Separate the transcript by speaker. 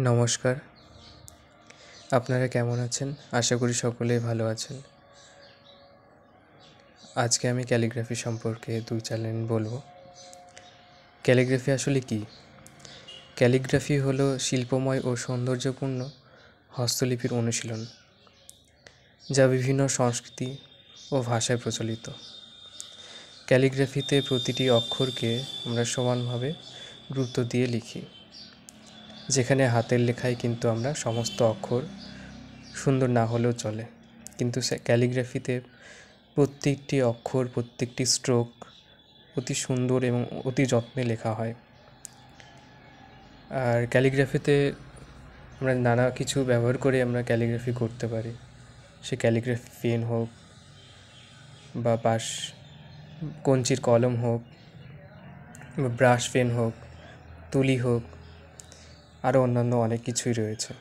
Speaker 1: নমস্কার, আপনারা কেমন আছেন? আশা করি সকলেই ভালো আছেন। আজকে আমি ক্যালিগ্রাফি সম্পর্কে 2-4 লাইন বলবো। ক্যালিগ্রাফি আসলে কী? ক্যালিগ্রাফি হলো শিল্পময় ও সৌন্দর্যপূর্ণ হস্তলিপির অনুশীলন, যা বিভিন্ন সংস্কৃতি ও ভাষায় প্রচলিত। ক্যালিগ্রাফিতে প্রতিটি অক্ষরকে আমরা সমানভাবে গুরুত্ব দিয়ে লিখি, যেখানে হাতের লেখায় কিন্তু আমরা সমস্ত অক্ষর সুন্দর না হলেও চলে, কিন্তু ক্যালিগ্রাফিতে প্রত্যেকটি অক্ষর, প্রত্যেকটি স্ট্রোক অতি সুন্দর এবং অতি যত্নে লেখা হয়। আর ক্যালিগ্রাফিতে আমরা নানা কিছু ব্যবহার করে আমরা ক্যালিগ্রাফি করতে পারি। সে ক্যালিগ্রাফি পেন হোক বা কঞ্চির কলম হোক বা ব্রাশ পেন হোক, তুলি হোক, আরও অন্যান্য অনেক কিছুই রয়েছে।